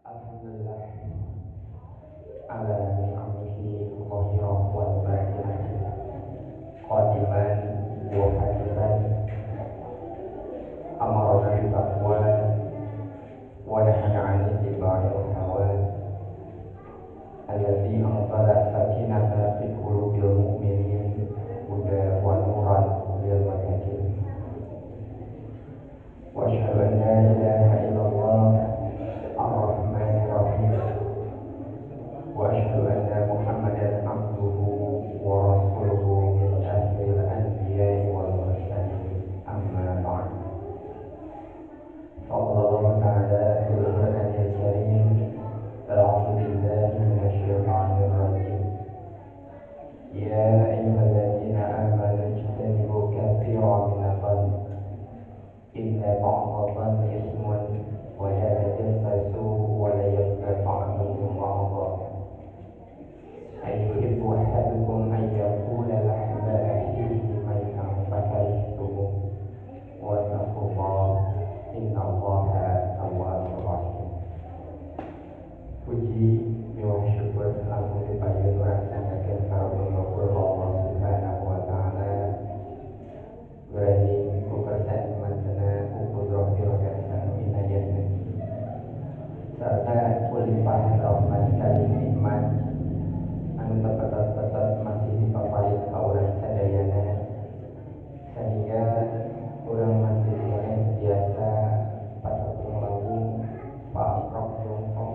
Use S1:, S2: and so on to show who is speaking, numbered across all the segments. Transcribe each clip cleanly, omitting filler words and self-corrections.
S1: Alhamdulillah ala ni'amihi zahirah wal batinah qadiman wa hadisan amarna bil taqwa wa nahana 'anil tiba'il hawa alladzi anzala sakinata fi qulubil mu'minin hudan wa nuran lil muttaqin wa asyhadu an la ilaha illallah ar-rahman ar-rahim wa asyhadu anna muhammadan abduhu wa rasuluhu min ashril anbiya'i wal mursalin amma ba'd sallallahu ta'ala fil qur'anil karim a'udzu billahi minasy syaithanir rajim ya ayyuhalladzina amanu ijtanibu katsiran minadh dhanni inna ba'dadh dhanni ismun wa la tajassasu wa la yaghtab ba'dukum ba'dhan ayyuhibbu ahadukum an yaqula lahma akhihi maytan fakarihtumu wa taqullaha innallaha tawwabur rahim. Puji miwah syukur langsung dipanggil orang sangaken karunia Allah Subhanahu wa taala. Berani kukersan mantena kudrah dirogatan inayatna serta kulimpah rahmat kali nikmat anu tepat-tepat masih dipaparin ka urang sadayana sehingga urang masih boleh biasa patepung lambung paakrok jongkok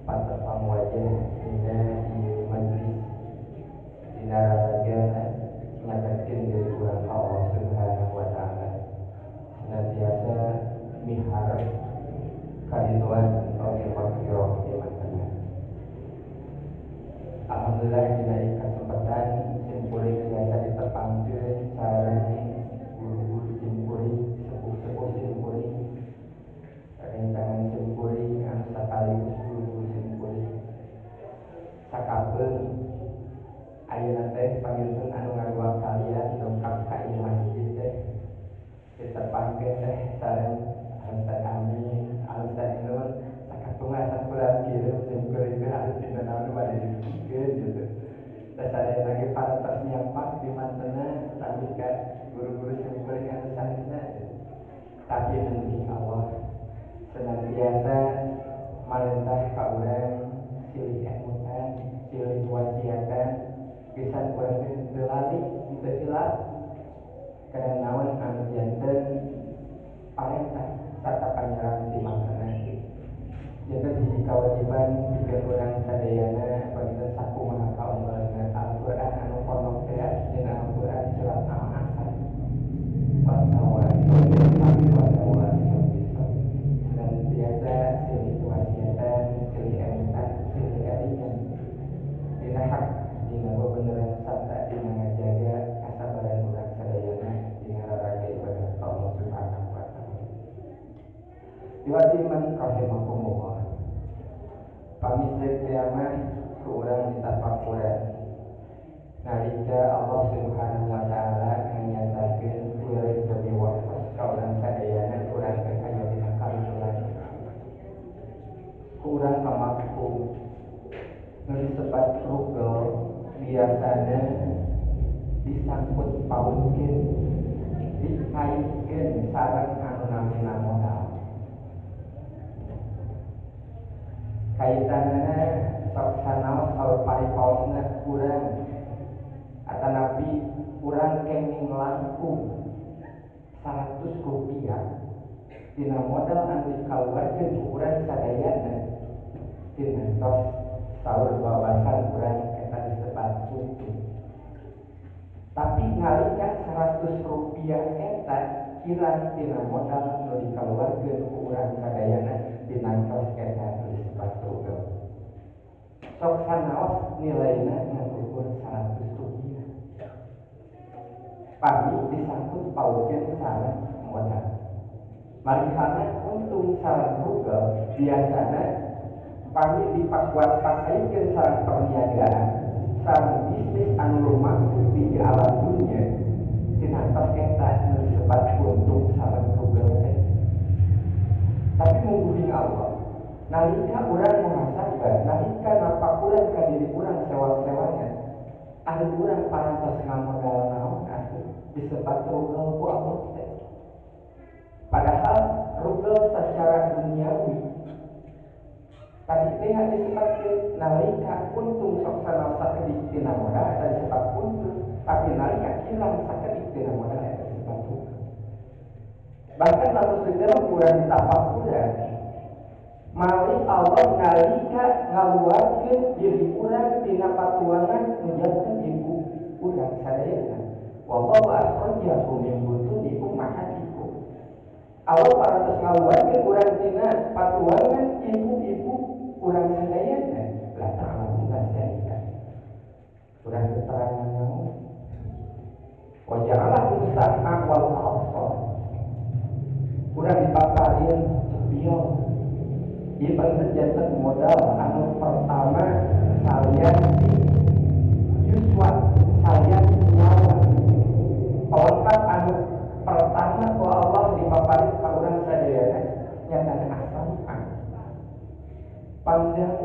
S1: patepang wajah dina ieu majlis dina raga nyatakeun diri urang ka Allah Subhanahu wa taala senantiasa miharep kariduan oge maghfirah di mantena. Alhamdulillah dina kesempatan simpuling biasa ditepangkeun sareng guru-guru simpuling sepuh-sepuh simpuling rencangan simpuling anu sakaligus guru-guru simpuling sakabeung ayeuna teh panginten anu ngaruang kalian dongkap ka ieu masjid teh ditepangkeun teh sareng Ustaz Amin, Ustaz Nur, sakatungan sakuran kieu simkuring teh harus dina naon bade dipikirkeun gitu. Dasare lagi para persiapan di mantena tapi ka guru-guru simkuring anu sanesna. Tapi mungkin Allah senantiasa marentah ka urang silih emutan, silih wasiatan, pisan urang teu lali, teu hilap. Karena naon anu janten parentah serta panjerang di mantena jadi hiji kewajiban bikin orang sadayana panginten sakumaha kaumna Al-Qur'an anu pondok teh dina Al-Qur'an surat Al-Asr watawassaw bil haqqi watawassaw bis sabr dan biasa silih wasiatan silih emutan silih elingan dina hak dina bebeneran sarta dina ngajaga kasabaran urang sadayana dina raraga ibadah Allah Subhanahu wa taala. Diwajiban rahimakumullah pamisir kiamat kurang ditafakuran nalika Allah Subhanahu wa taala nganyatakeun wirid demi wafat ka urang sadayana urang teh aya dina kaluhuran kurang pamampu nu disebat rugel biasana disangkut pautkeun dikaitkeun sareng anu namina modal kaitanana sok sanaos saur paripaosna urang atanapi urang kenging langkung 100 rupiah dina modal anu dikaluarkeun ku urang sadayana dina tos saur wawasan urang eta disebat untung. Tapi ngalika 100 rupiah eta kirang dina modal anu dikaluarkeun ku urang sadayana dina tos eta disebut rugel. Sok sanaos nilaina ngukur 100 rupiah. Pami disangkut pautkeun sareng modal. Marihana untung sareng rugel biasana pami dipakuat pakaikeun sareng perniagaan sareng bisnis anu lumaku di alam dunia dina tos eta disebut untung sareng rugel teh. Tapi mungguing Allah Nalika urang muhasabah, nalika napak urang ka diri urang sewa-sewangan, anu urang parantos ngamodal naon atuh disebut rugel ku Allah teh. Padahal rugel secara duniawi tadi teh disebutkeun nalika untung sok sanaos sakedik tina modal eta disebut untung, tapi nalika kilang sakedik tina modal eta disebut rugel. Bahkan lamun segera urang ditapak urang malih Allah nalika ngaluarkeun diri urang tina patuangan menjadikan ibu urang sadayana. Wallahu akhrajakum min butuni ummahatikum. Allah parantos ngaluarkeun urang tina patuangan ibu-ibu urang sadayana. La ta'lamu dzalika. Urang keterangan naon? Wa ja'alahu sam'a wal absar. Urang dipaparin cepion. Ibarat jantan modal anu pertama salian yuswa salian nyawa pelengkap anu pertama ku Allah dipaparin ka urang sadayana nyatana asaman pandang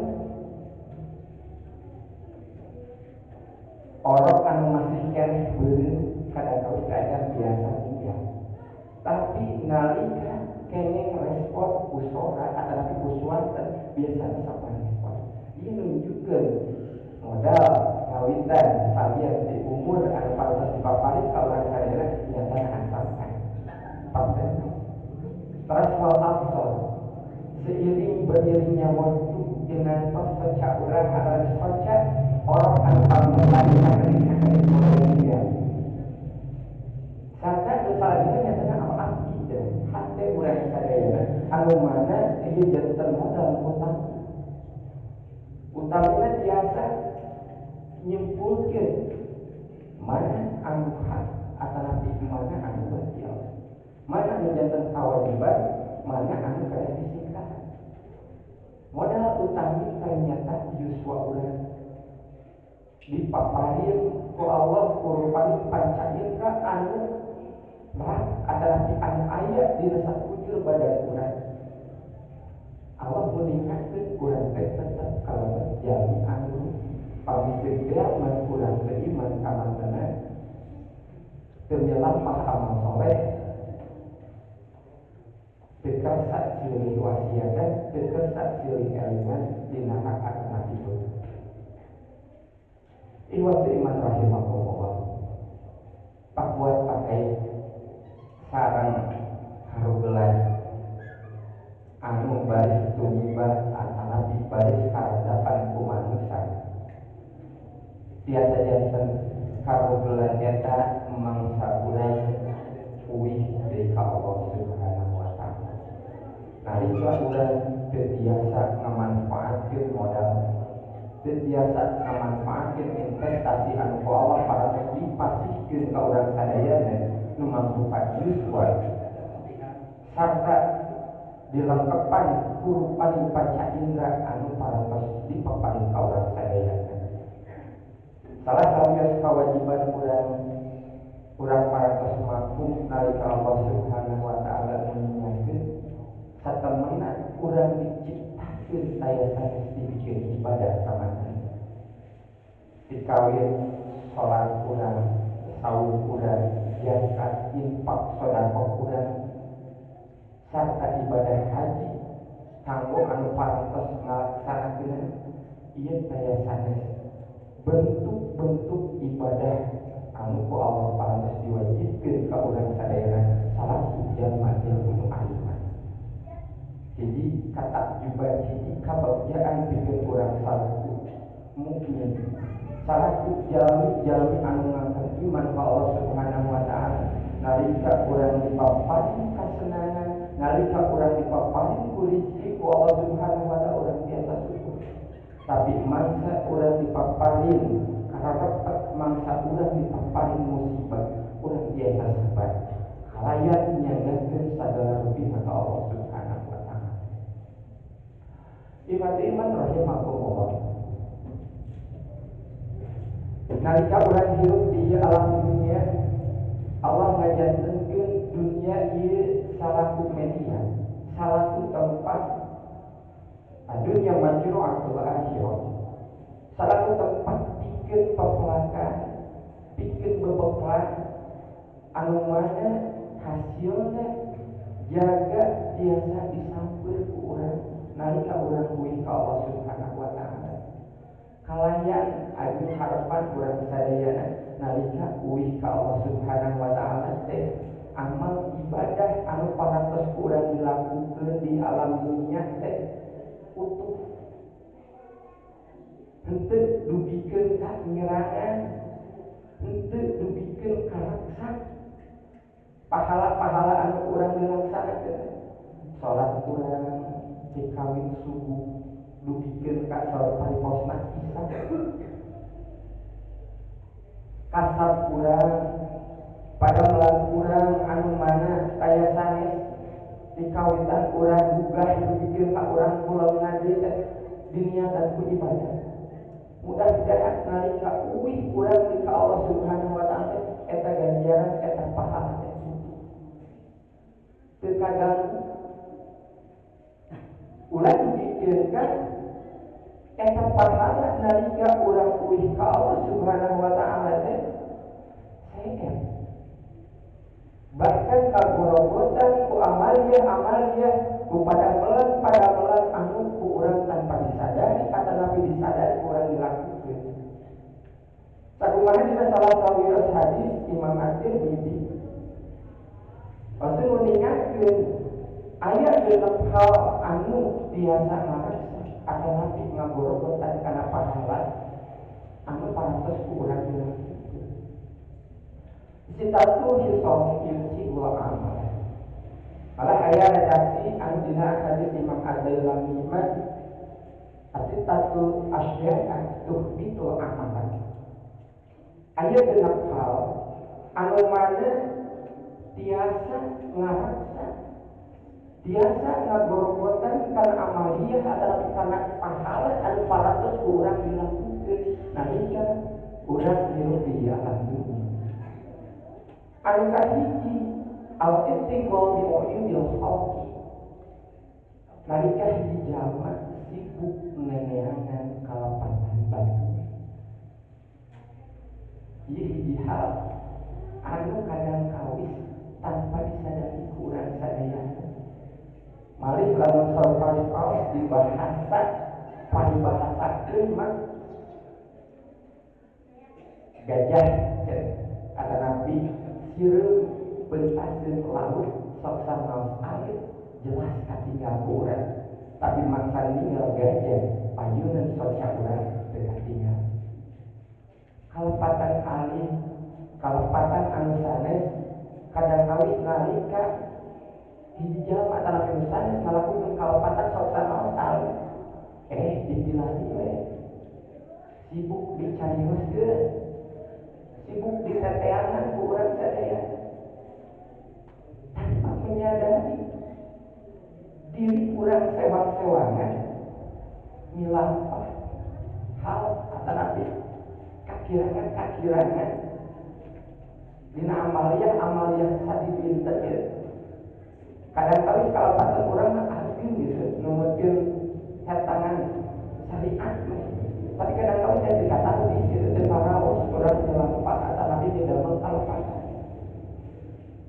S1: orang anu masih keneh beureum kadang-kadang saja biasa iya tapi nalika kene respon usora atau uswatan biasanya sama respon. Ini menunjukkan modal ngawitan salian di umur anu pantas dipaparin ka urang sadayana nyatana asaman. Panten. Terus wal absar seiring beriringnya waktu dengan persoca urang atau persoca orang anu paling sakit Indonesia. Karena dosa nyatana al-abdi hati urang sadayana anu mana ieu janten modal utang. Utamina biasa nyimpulkeun mana anu hak atanapi mana anu batil. Mana anu janten kawajiban, mana anu kana disingkat. Modal utami ternyata yuswa urang dipaparin ku Allah kurupani panca indra anu rak atanapi anu aya dina sakujur badan urang. Allah meningkatkeun urang teh tetep kalawan jalmi anu pamiseunkeun man urang teh iman ka mantena teu lampah amal soleh teu kersa silih wasiatan teu kersa silih elingan dina hak atanapipun. Ikhwati iman rahimakumullah. Pak buat pakai sarang harugelan anu baris tunyibah atanapi baris karadapan ku manusia. Tiasa janten harugelan eta mangsa urang uwih deui ka Allah Subhanahu wa ta'ala. Nalika urang teu tiasa ngamanfaatkeun modal, teu tiasa ngamanfaatkeun investasi anu ku Allah parantos dipasihkeun ka urang sadayana nu mangrupa yuswa sarta dilengkepan kurupani panca indra anu parantos dipaparin ka urang sadayana. Salah sawios kawajiban urang parantos mampu nalika Allah Subhanahu wa ta'ala mengingatkeun satemena urang diciptakeun daya sanes dibikeun ibadah ka manehna. Dikawin salat urang, saum urang, zakat, infak, sedekah urang sarta ibadah haji kanggo anu parantos ngalaksanakeun ieu daya sanes bentuk-bentuk ibadah anu ku Allah parantos diwajibkeun ka urang sadayana salatu jalma anu aliman. Hiji katakjuban, hiji kabagjaan pikeun urang salatu mukmin, salatu jalmi anu ngangkat iman ka Allah Subhanahu wa ta'ala. Nalika urang dipaparin kasenangan, nalika urang dipaparin ku rezeki ku Allah Subhanahu wa ta'ala urang biasa syukur. Tapi mangsa urang dipaparin karepet, mangsa urang dipaparin musibah, urang biasa sabar. Kalayan nyandakeun sagala rupiah ka Allah Subhanahu wa ta'ala. Iman rahimakumullah. Nalika urang hirup di alam dunia, Allah ngajantenkeun dunia ieu salaku media, salaku tempat dunya majru'atul akhirah. Salah satu tempat bikin pepelakan, bikin bebeklan, anu mana hasilnya jaga biasa disampir ku urang nalika urang kuih ka Allah Subhanahu wa taala. Kalayan anu harapan urang sadayana nalika kuih ka Allah Subhanahu wa taala teh amal ibadah anu parantos urang dilakukeun di alam dunia teh utuh. Henteu dubikeun ka nyerangan, henteu dubikeun ka raksa. Pahala-pahala anu urang dilaksanakeun. Salat urang dikawin subuh dubikeun ka salat pariposna Isya. Kasab urang pada melan urang anu mana taya sanes dikawitan urang gugah dubikeun ka urang puleungna deui teh diniatan ku ibadah. Mudah-mudahan nalika uwih urang ka Allah Subhanahu wa taala eta ganjaran eta pahala teh teu kaganggu. Urang dibikeun ka eta pahala nalika urang uwih ka Allah Subhanahu wa taala teh seer. Bahkan kagorogotan ku amalia ku padamelan anu ku urang tanpa disadari kata Nabi disadari urang dilakukeun. Sakumaha dina salah sawios hadis Imam At-Tirmidzi Rasul mengingatkeun aya 6 hal anu biasa ngaraksa akan Nabi ngagorogotan kana pahala anu parantos ku urang dilakukeun. Sitatu hisab ilmu amal. Malah aya redaksi anu dina hadis Imam Ad-Dailami asitatu asya'a tuhbitul amalan. Aya 6 hal anu mana tiasa ngaraksa, tiasa ngagorogotan kana amaliyah ataupun kana pahala anu parantos urang dilakukeun nalika urang hirup di alam dunia. Anu kahiji al-istighfar bi uyudil khalqi. Nalika hiji jalma sibuk neneangan kalapatan batu. Ieu hiji hal anu kadang kawis tanpa disadari ku urang sadayana. Malih lamun saur dibahasa paribahasakeun mah gajah kata Nabi sireum bentaseun laut sok sanaos air jelas katinggal urang tapi mangsa ninggal gajah payunan sok urang teu katinggal. Kalepatan alim kalepatan anu sanes kadang kawis nalika hiji jalma anu sanes ngalakukeun kalepatan sok sanaos alim dipilari we sibuk dicarioskeun sibuk diteteangan ku urang sadaya tanpa menyadari diri urang sewang-sewangan milampah hal atanapi kakirangan dina amaliyah sadibinten gitu. Kadang kali kalepatan urang mah asing gitu numutkeun tangan syariat tapi kadang kali saya dikatakan di situ terparaos urang melampah atanapi tidak mengkalepatan.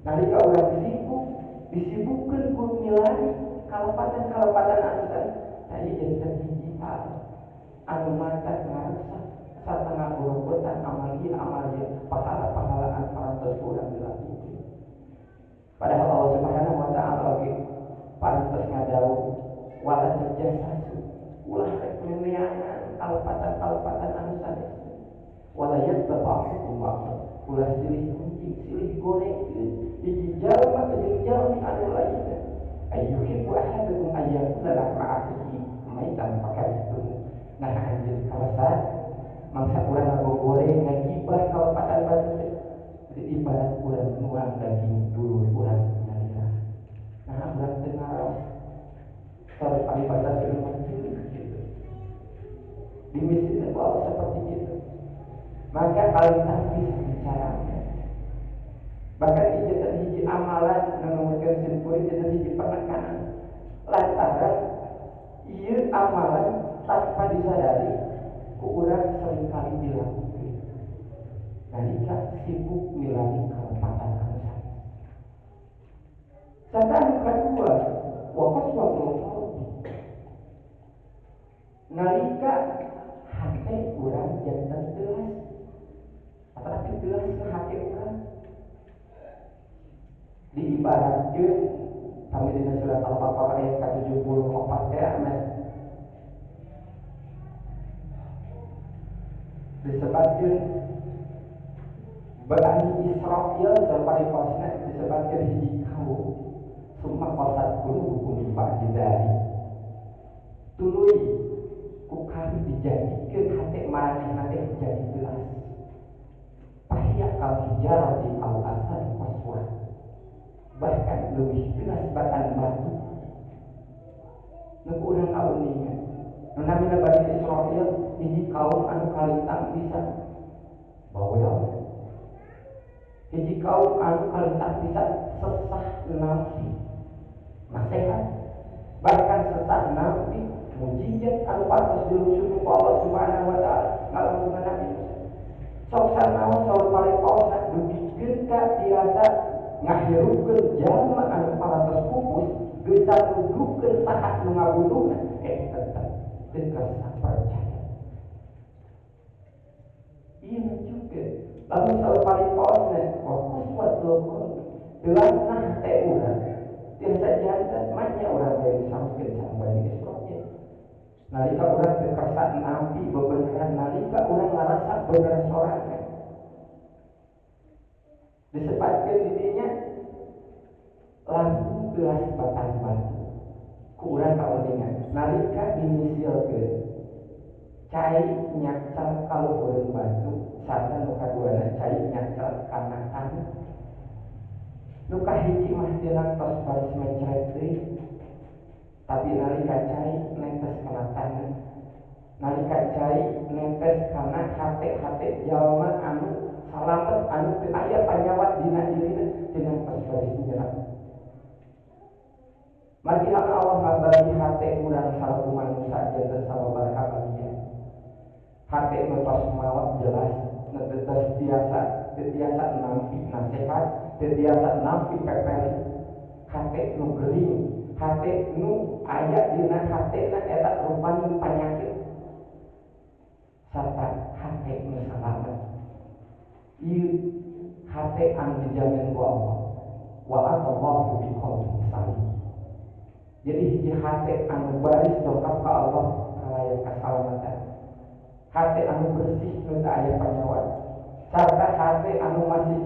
S1: Nalika urang sibuk disibukkeun ku milari kalepatan anu tadi jadi hiji hal anu mata ngaraksa sarta ngagorogotan amaliyah pahala-pahala anu parantos urang dilakukeun. Padahal Allah Subhanahu wa taala ge parantos ngadawuh wala tajassasu ulah rek neneangan kalepatan anu sanes wala yattabahu ulah silih kuncing silih gorengkeun hiji jalma ka jeung jalmi anu lainna ayyuhibbu ahadukum ayyakula lahma akhihi maitan fakaritum. Nah anjeun karasa mangsa urang ngagogoreng ngagibah kalepatan batu teh ibarat urang nuang daging dulur urang nyalira. Nah urang teu ngaros sampai paribasa suluk gitu. Dimisikeun ku Allah seperti itu. Maka paling bisa bicaranya. Bahkan hiji amalan anu numutkeun simpul hiji penekanan lantaran Ieu amalan tanpa disadari ku urang seringkali dilakukan nalika sibuk milani kalepatan anu sanes. Sarta anu kadua, wakas waktu nalika hate urang janten teulas tetapi teulasna hate urang diibaratkeun kami dina surat Al-Baqarah ayat ke-74 teh disebutkeun Bani Israil saparipasna disebutkeun hiji kaum summa qasat qulubukum ba'da dari tuluy ku kami dijadikeun hate maranehna teh jadi teulas pahia kal hijarati au asad qaswah bahkan lebih teulas batan batu nu urang kauningan nu namina Bani Israil hiji kaum anu kalintang bisa bawel hiji kaum anu kalintang bisa sesah nabi nasihat bahkan sesah nabi mujizat anu pantos diluncurkeun ku Allah Subhanahu wa taala ngalamunna Nabi Musa sok sanaon saur parepaosna dugikeun ka tiasa ngahirupkeun jalma anu parantos pupus geus nuduhkeun saha nu ngabunuhna tetep teu karsa percaya. Ieu juga lamun saur parepaosna fokus suatu teulasna hate urang tiasa jantan manya urang bae sampeun sareng Bani Israil nalika urang teu karsa nampi bebeneran nalika urang ngarasa bener sorangan disebutkeun di dinya langsung teulas batan batu ku urang kauningan nalika dimisilkeun cai nyacer ka luhureun batu sarta nu kaduana cai nyacer kana tanah nu kahiji mah teu nangtos baris mencret deui tapi nalika cai netes kana tanah nalika cai netes kana hate-hate jalma anu salamet anu teu aya panyawat dina dirina teu nangtos baris nyerap. Margi Allah ngabagi hate urang salaku manusia janten sababaraha bagian hate nu tos maot jelas nu teu tiasa nampi nasihat teu tiasa nampi pepeli hate nu gering hate nu aya dina hatena eta rupana panyakit sarta hate nu salamet ieu hate anu dijamin ku Allah wa atallahu biqalbin salim. Jadi hiji hate anu baris dongkap ka Allah kalayan kasalamatan hate anu bersih nu teu aya panyawat sarta hate anu masih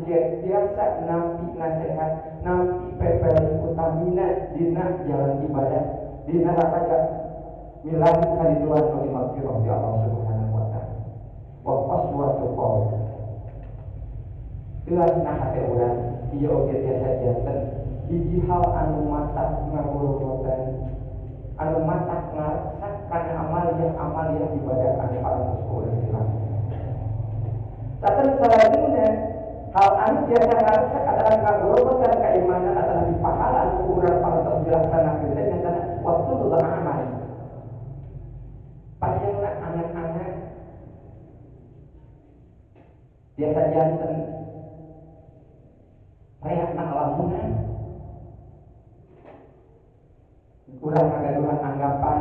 S1: biasa nampi nasihat nampi pepeli utamina dina jalan ibadah dina rakaja milani kariduan bagi maghfirah di Allah Subhanahu wa taala wa qaswatu qalbi teulasna hate urang ieu oge tiasa janten hiji hal anu matak ngagurutan anu matak ngaraksak kana amaliyah ibadah anu parantos urang dilakukan saten salajengna hal anu biasa ngaraksak adalah ngagurutan keimanan adalah di pahala anu urang parantos dilaksanakeun teh nyatana waktu teu amal panjangna anak-anak biasa janten reakna lamunan urang ngagaduhan anggapan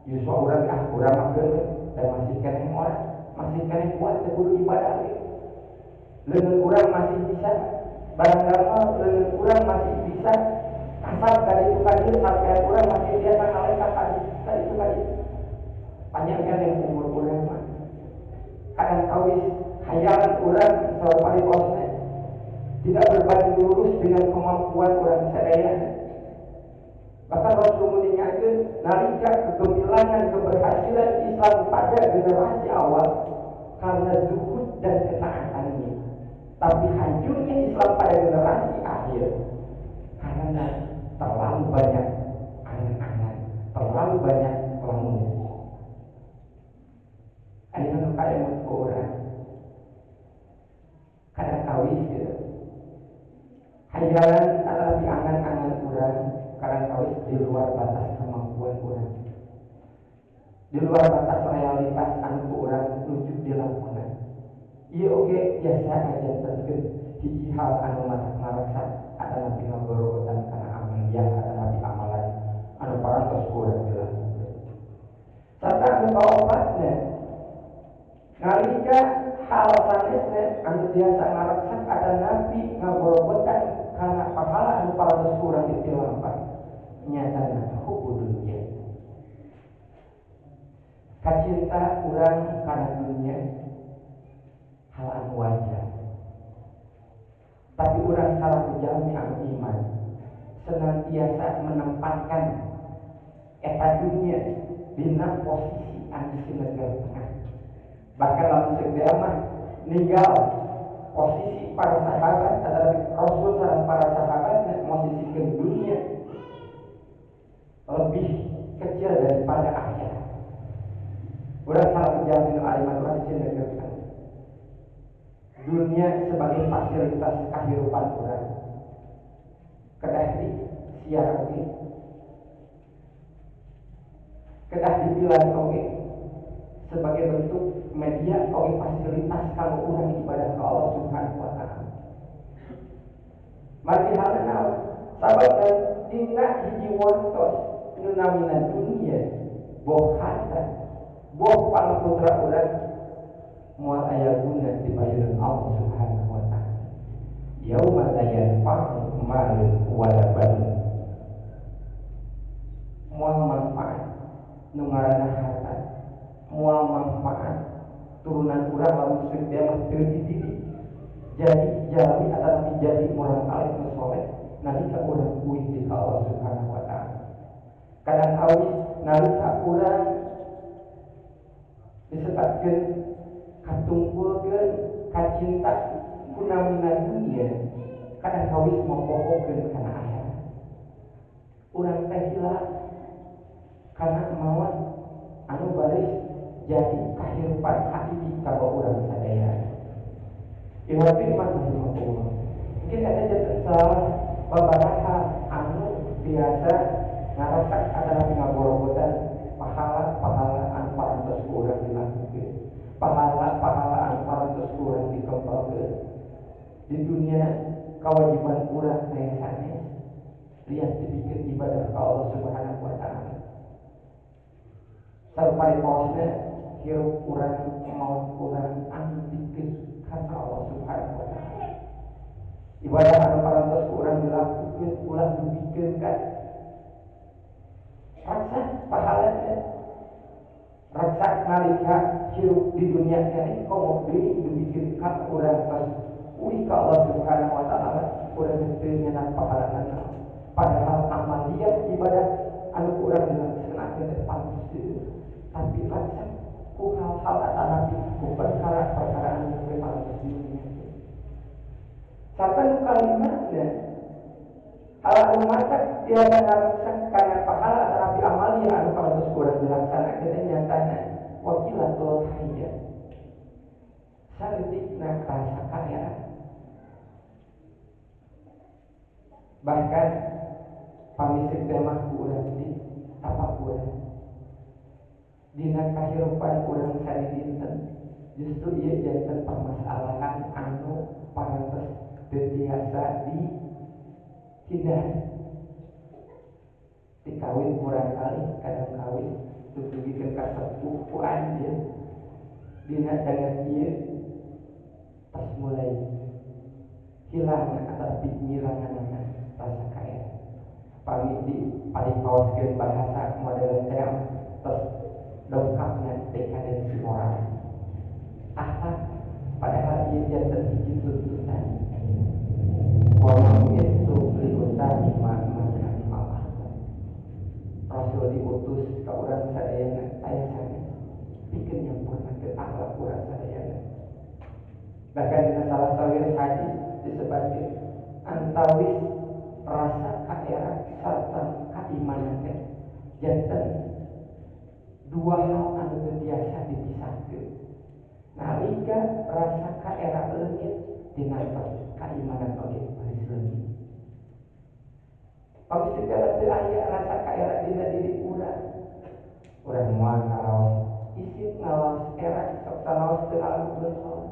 S1: yuswa urang urang mageun dan masih keneh orang masih keneh kuat teh kudu ibadah ge leungeun urang masih bisa barang damal leungeun urang masih bisa kasar dari itu ka dieu sampai urang masih biasa ngalengka ka itu panjangnya yang umur urang mah kadang kawis hayalan urang saur paribosna tidak berbanding lurus dengan kemampuan urang sadaya. Bahkan Rasul mengingatkan nalika kegemilangan keberhasilan Islam pada generasi awal karena zuhud dan ketaatannya. Tapi hancurnya Islam pada generasi akhir karena terlalu banyak angan-angan, terlalu banyak lamun. Ayeuna kaya mun orang kadang kawis gitu. Hayalan adalah di angan-angan urang kadang kawis di luar batas kemampuan urang. di luar batas realitas anu urang nuju di lamunan. Ieu oge biasa ngajantenkeun hiji hal anu ngaraksa adalah pingagorogotan kana amalia adalah di amalan anu parantos urang dilakukeun. Sarta anu kaopatna nalika hal sanesna anu biasa ngaraksa adalah pingagorogotan kana pahala anu parantos urang ditilampah nyatana hukum dunia. Kacinta urang kana dunia hal anu wajar. Tapi urang salah jalmi anu iman senantiasa menempatkan eta dunia dina posisi anu sineger tengah. Bahkan lamun segala mah ninggal posisi para sahabat adalah Rasul sareng para sahabat posisikeun dunia lebih kecil daripada akhirat. Urang salah jalmi anu aliman urang sineger tengah. Dunia sebagai fasilitas kehidupan orang kedah disiar oke, kedah dibilang oke sebagai bentuk media oke fasilitas kanggo urang ibadah ke Allah Subhanahu wa taala. Mari halna sabab dina hiji wortos nu namina dunia boh harta boh palaputra urang moal aya guna di bayaran Allah Subhanahu wa taala. Yauma la yanfa'u malun wala banun. Moal manfaat nu ngaranna harta, moal manfaat turunan urang lamun sedaya mah teu dididik. Jadi jalmi ataupun jadi orang alim nu saleh nalika urang kuih di Allah Subhanahu wa taala. Kadang awis nalika urang disebutkeun katungkulkeun kacinta kunamina dunia kadang kawis mempohokeun kana akhirat. Urang teh hilaf kana maot anu baris jadi kahirupan hakiki kanggo urang sadaya. Iwati man rahimahullah. Mungkin ada jadi salah babaraha anu biasa ngarasa adalah ngaborogotan pahala-pahala anu parantos urang dilakukeun. Pahala-pahala anu parantos urang dikempelkeun. Di dunia kewajiban urang teh sanes lihat dipikeun ibadah ka Allah Subhanahu wa taala. Sareng paosna hirup urang maut urang anu dipikeun ka Allah Subhanahu wa taala. Ibadah anu parantos urang dilakukeun ulah dipikeun ka raksa pahalana. Raksa nalika hirup di dunia ini komo deui dipikeun ka urang pas uih ka Allah Subhanahu wa taala urang teu nyeunang pahalana. Padahal amaliyah ibadah anu urang dilaksanakeun teh pantes deui. Tapi raksa ku hal-hal atanapi ku perkara-perkara anu teu pantes dunia. Sarta nu kalimatna hal anu matak tiada ngaraksa kana pahala atanapi amaliyah anu pantes urang dilaksanakeun teh nyatana wakilatul hayya. Saeutikna rasa kaya. Bahkan pamisik temah urang di tapak urang dina kahirupan urang sadinten justru ieu janten permasalahan anu parantos teu tiasa dihindari. Dikawin urang kali kadang kawin tutugikeun ka sepuh ku anjeun dina dangan ieu pas mulai hilang atau pikiranna rasa kaya. Pamit di paling bahasa modern term terus dongkapnya dekadensi moral akhlak padahal ia jantan hiji tuntutan walau itu liutani makna Allah. Rasul diutus ke urang sadayana aya sanes pikeun nyampurnakeun akhlak urang sadayana. Bahkan di salah sawir hadis disebutkeun antawis rasa kaera sarta keimanan teh janten dua hal anu teu biasa dipisahkeun. Nalika rasa kaera leungit dinantos keimanan oge baris leungit. Pami segala teu aya rasa kaera dina diri urang urang moal ngaraos isit ngaraos era sok sanaos teu ngalakukeun salat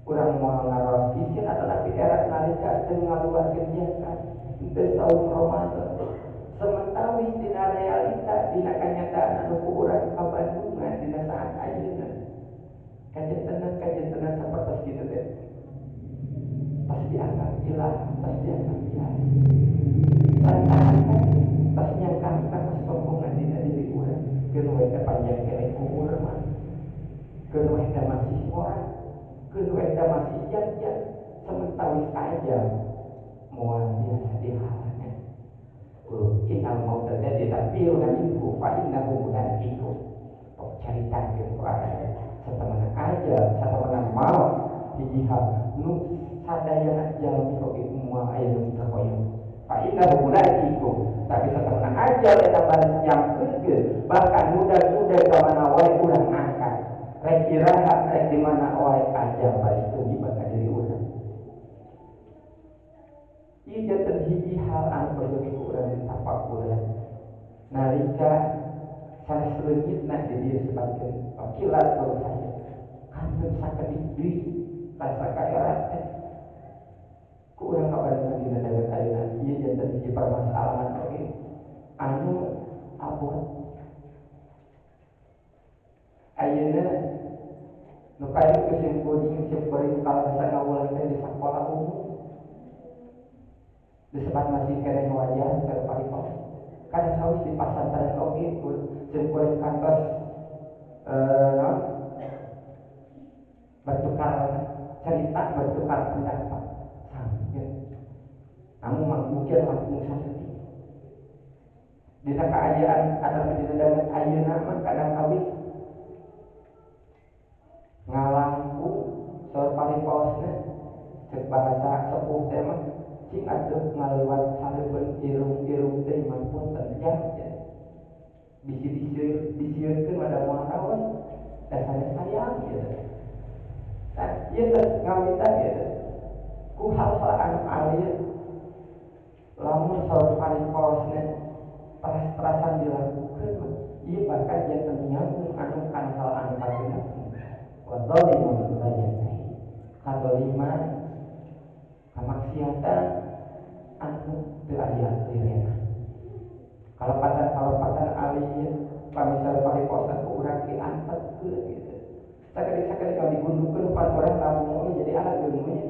S1: urang moal ngaraos isit atau nabi era nalika teu ngaluarkeun zakat teu saum Ramadan sementawis dina realita dina kanyataan anu ku urang kabandungan dina saat ayeuna kajentenan sapertos kitu teh pas dianggap ilah pas dianggap biasa lantaran pas nyangka kesombongan dina diri urang keun we da panjang kene umur mah keun we da masih orang keun we da masih jat sementawis aja moal biasa dihalangan innal mauta alladzi tafiruna minhu fa innahu mulaqikum pok caritakeun ku arana satemana aja satemana maut hiji hal nu sadayana jalmi oge moal aya nu kakoyong fa innahu mulaqikum tapi satemana aja eta baris nyampeurkeun bahkan muda-muda ka mana wae urang angkat rek iraha rek di mana wae aja baris tugi ka diri urang ieu janten hiji hal anu perlu urang ditafakuran nalika sanes leungitna di dieu sebagian wakilatul hayat kanten sakedik deui rasa kaerat teh ku urang kabandungan dina dagang ayeuna ieu janten hiji permasalahan oge anu abot ayeuna nu kayu kesimpuling kalau bisa ngawulang teh di sekolah umum disebat masih kene wajar secara paripos kadang harus di pasantren oge simpuling kantos bertukar cerita bertukar pendapat sampeyan namun mungkin langsung sakit dina kaayaan atau dina dalam ayeuna mah kadang kawis ngalangkung saur pariposna cek bahasa sepuh teh mah cing atuh ngaliwat hareupeun irung-irung teh mah punten ya bisi disieunkeun mada moal raos dasarnya sayang gitu nah ieu teh ngawita gitu ku hal-hal anu alir lamun saur pariposna teras-terasan dilakukeun mah ieu bahkan janten nyambung anu kana hal anu kageuna wa dzalimun la yantahi kadzaliman kamaksiatan anu teu aya lirena kalepatan alih pamisal pariposan ku urang ki antepkeun gitu sakedik kalau digundukeun pan urang lamun jadi alat geungunya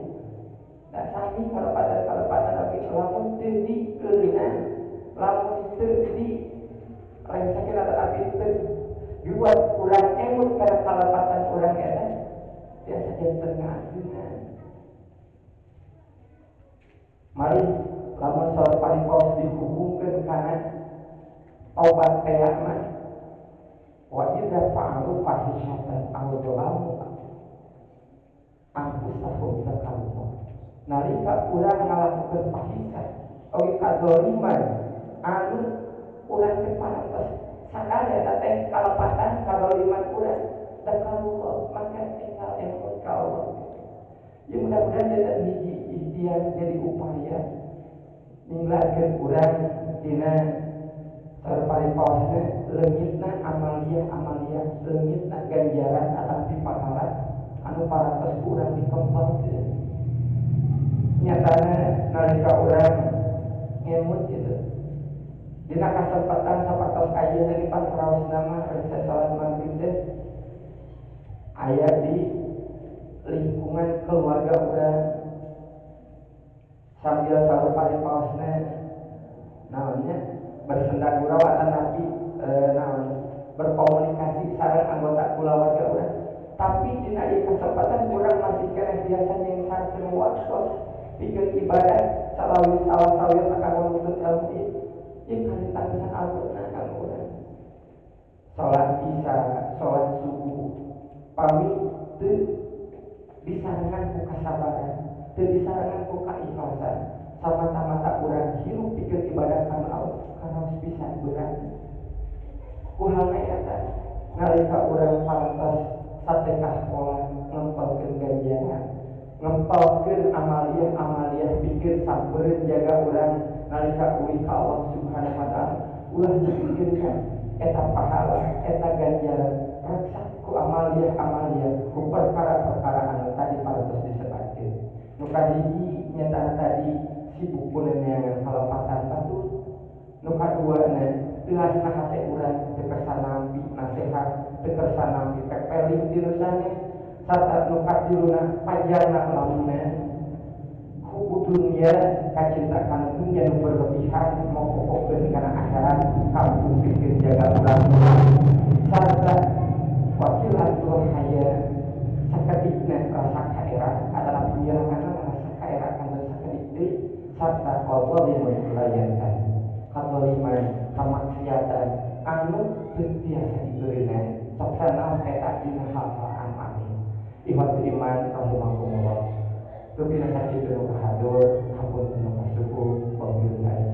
S1: da sami kalepatan oge lamun teu dikeunaan lamun teu di rengsekeun tapi teu dibuat urang emut kana kalepatan urang eta biasa janten ngaajeungan mari lamun saur paripos dihubungkeun kana obat teh mah wa idza fa'alu fahisyatan aw dzalamu anfusahum zakarullah nalika urang ngalakukeun fahisyah oge kadzaliman anu urang teh parantos sadar eta teh kalepatan kadzaliman urang zakarullah maka tinggal emut ka Allah ya mudah-mudahan jadi hiji ikhtiar jadi upaya ninggalkeun urang dina saur pariposna leungitna amaliyah leungitna ganjaran atapi pahala anu parantos urang dikempengkeun nyatana nalika urang ngemut gitu dina kasempatan sapertos ayeuna di pantaraosna mah rek salat maghrib teh aya di lingkungan keluarga urang sambil saur pariposna naonnya bersenda gurau atau nabi berkomunikasi sareng anggota keluarga urang tapi dina ieu kesempatan urang masih kena biasa nyengsarkeun waktu pikeun ibadah salawis salat akan menuntut ilmu ieu kalintangan alqur'an kang urang salat isya salat subuh pami teu disarangan ku kasabaran teu disarangan ku kaikhlasan samata-mata urang hirup pikeun ibadah kana Allah kana pisan berat ku halna eta nalika urang parantos satekah pola ngempelkeun ganjaran ngempelkeun amaliyah pikeun sampeureun jaga urang nalika ulih ka Allah Subhanahu wa taala ulah dipikirkan eta pahala eta ganjaran raksa ku amalia ku perkara-perkara anu tadi parantos disebutkeun. Nu kahiji nyatana tadi sibuk kuleneangan halepatan batur. Nu kaduana teuasna hate urang teu kersa nampi nasehat, teu kersa nampi pepeling tilu sanes. Sarta nu katiluna pajarna lamunna hukum dunia kacinta kana dunia nu berlebihan mau fokuskeun kana akhirat kampung pikir jaga urang sarta wakilatul haya sakedik rasa kaera adalah pinggiran rasa kaera kana sakedik deui sarta qadzalimun layantan kadzaliman kamaksiatan anu teu tiasa digeurina sok sanaos eta dina hal-hal anu aneh ihwat iman rahimakumullah. Kepila sakit penuh kahadur, hampun penuh kasuku, wabillahi